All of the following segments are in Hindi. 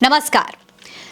नमस्कार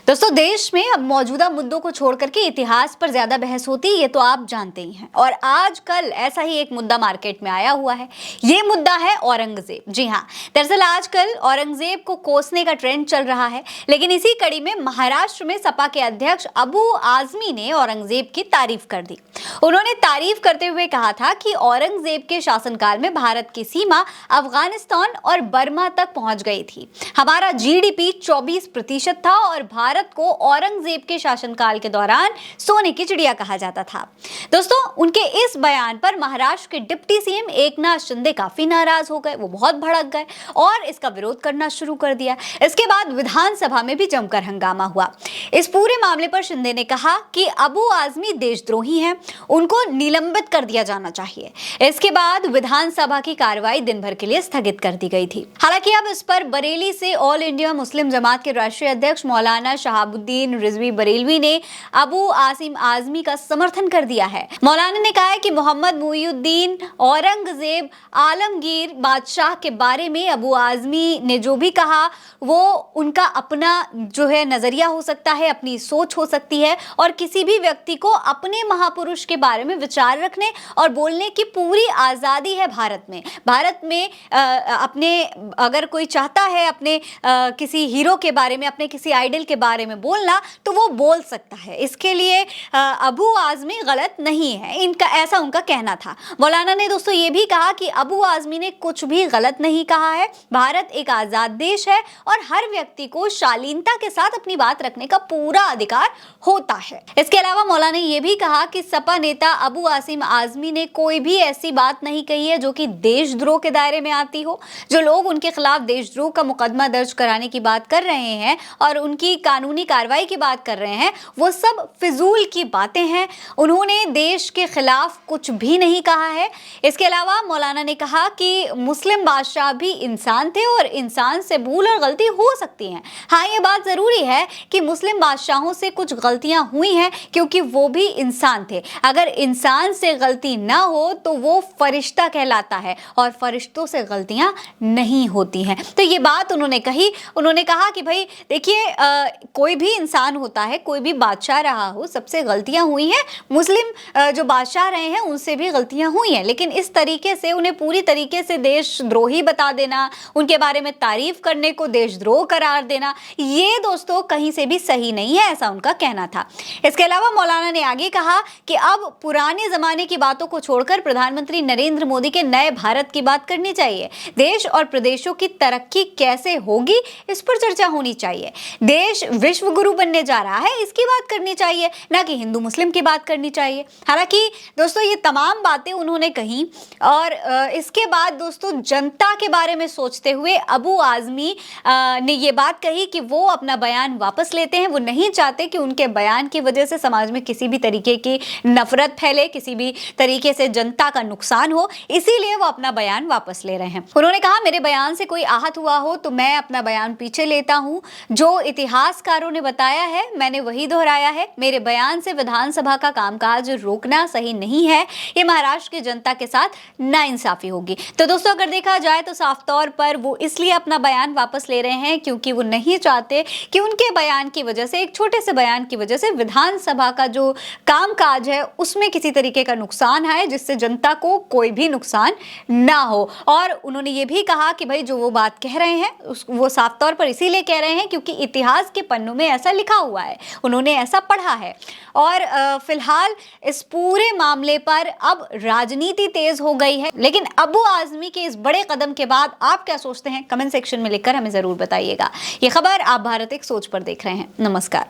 दोस्तों, देश में अब मौजूदा मुद्दों को छोड़कर के इतिहास पर ज्यादा बहस होती है, ये तो आप जानते ही हैं। और आजकल ऐसा ही एक मुद्दा मार्केट में आया हुआ है। ये मुद्दा है औरंगजेब। जी हाँ, दरअसल आजकल औरंगजेब को कोसने का ट्रेंड चल रहा है। लेकिन इसी कड़ी में महाराष्ट्र में सपा के अध्यक्ष अबू आजमी ने औरंगजेब की तारीफ कर दी। उन्होंने तारीफ करते हुए कहा था कि औरंगजेब के शासनकाल में भारत की सीमा अफगानिस्तान और बर्मा तक पहुंच गई थी। हमारा जीडीपी 24% था और भारत को औरंगजेब के शासनकाल के दौरान सोने की चिड़िया कहा जाता था। दोस्तों, उनके इस बयान पर महाराष्ट्र के डिप्टी सीएम एकनाथ शिंदे काफी नाराज हो गए। वो बहुत भड़क गए और इसका विरोध करना शुरू कर दिया। इसके बाद विधानसभा में भी जमकर हंगामा हुआ। इस पूरे मामले पर शिंदे ने कहा कि अबू आजमी देशद्रोही हैं, उनको निलंबित कर दिया जाना चाहिए। इसके बाद विधानसभा की कार्रवाई दिन भर के लिए स्थगित कर दी गई थी। हालांकि अब इस पर बरेली से ऑल इंडिया मुस्लिम जमात के राष्ट्रीय अध्यक्ष मौलाना शहाबुद्दीन रिजवी बरेलवी ने अबू आसिम आजमी का समर्थन कर दिया है। मौलाना ने कहा है कि मोहम्मद मुईउद्दीन औरंगजेब आलमगीर बादशाह के बारे में अबू आजमी ने जो भी कहा वो उनका अपना जो है नजरिया हो सकता है, अपनी सोच हो सकती है और किसी भी व्यक्ति को अपने महापुरुष के बारे में विचार रखने और बोलने की पूरी आजादी है। भारत में अपने अगर कोई चाहता है अपने किसी हीरो के बारे में, अपने किसी आइडल के बारे में बोलना, तो वो बोल सकता है। इसके लिए अबू आजमी गलत नहीं है, इनका ऐसा उनका कहना था। मौलाना ने दोस्तों ये भी कहा कि अबू आजमी ने कुछ भी गलत नहीं कहा है। भारत एक आजाद देश है और हर व्यक्ति को शालीनता के साथ अपनी बात रखने का पूरा अधिकार होता है। इसके अलावा मौलाना ने यह भी कहा कि सपा नेता अबू आसिम आजमी ने कोई भी ऐसी बात नहीं कही है जो कि देशद्रोह के दायरे में आती हो। जो लोग उनके खिलाफ देशद्रोह का मुकदमा दर्ज कराने की बात कर रहे हैं और उनकी कानूनी कार्रवाई की बात कर रहे हैं, वो सब फिजूल की बातें हैं। उन्होंने देश के खिलाफ कुछ भी नहीं कहा है। इसके अलावा मौलाना ने कहा कि मुस्लिम बादशाह भी इंसान थे और इंसान से भूल और गलती हो सकती है। हाँ, ये बात जरूरी है कि मुस्लिम बादशाहों से कुछ गलतियां हुई हैं क्योंकि वो भी इंसान थे। अगर इंसान से गलती ना हो तो वो फरिश्ता कहलाता है और फरिश्तों से गलतियां नहीं होती हैं। तो ये बात उन्होंने कही। उन्होंने कहा कि भाई देखिए, कोई भी इंसान होता है, कोई भी बादशाह रहा हो, सबसे गलतियां हुई हैं। मुस्लिम जो बादशाह रहे हैं उनसे भी गलतियां हुई हैं, लेकिन इस तरीके से उन्हें पूरी तरीके से देशद्रोही बता देना, उनके बारे में तारीफ करने को देशद्रोह करार देना, ये दोस्तों कहीं से भी सही नहीं है, ऐसा उनका कहना था। इसके अलावा मौलाना ने आगे कहा कि अब पुराने जमाने की बातों को छोड़कर प्रधानमंत्री नरेंद्र मोदी के नए भारत की बात करनी चाहिए। देश और प्रदेशों की तरक्की कैसे होगी, इस पर चर्चा होनी चाहिए। देश विश्व गुरु बनने जा रहा है, इसकी बात करनी चाहिए, ना कि हिंदू मुस्लिम की बात करनी चाहिए। हालांकि दोस्तों ये तमाम बातें उन्होंने कही और इसके बाद दोस्तों जनता के बारे में सोचते हुए अबू आजमी ने ये बात कही कि वो अपना बयान वापस लेते हैं। वो नहीं चाहते कि उनके बयान की वजह से समाज में किसी भी तरीके की नफरत फैले, किसी भी तरीके से जनता का नुकसान हो, इसीलिए वो अपना बयान वापस ले रहे हैं। उन्होंने कहा, मेरे बयान से कोई आहत हुआ हो तो मैं अपना बयान पीछे लेता हूं। जो इतिहासकारों ने बताया है मैंने वही दोहराया है। मेरे बयान से विधानसभा का कामकाज रोकना सही नहीं है। ये महाराष्ट्र की जनता के साथ नाइंसाफी होगी। तो दोस्तों अगर देखा जाए तो साफ तौर पर वो इसलिए अपना बयान वापस ले रहे हैं क्योंकि वो नहीं चाहते कि उनके बयान की वजह से, एक छोटे से बयान की वजह से विधानसभा का जो कामकाज है उसमें किसी तरीके का नुकसान आए, जिससे जनता को कोई भी नुकसान ना हो। और उन्होंने ये भी कहा कि भाई जो वो बात कह रहे हैं वो साफ तौर पर इसीलिए कह रहे हैं क्योंकि इतिहास के पन्नों में ऐसा लिखा हुआ है, उन्होंने ऐसा पढ़ा है। और फिलहाल इस पूरे मामले पर अब राजनीति तेज हो गई है। लेकिन अबू आजमी के इस बड़े कदम के बाद आप क्या सोचते हैं, कमेंट सेक्शन में लिखकर हमें जरूर बताइएगा। ये खबर आप भारत एक सोच पर देख रहे हैं। नमस्कार।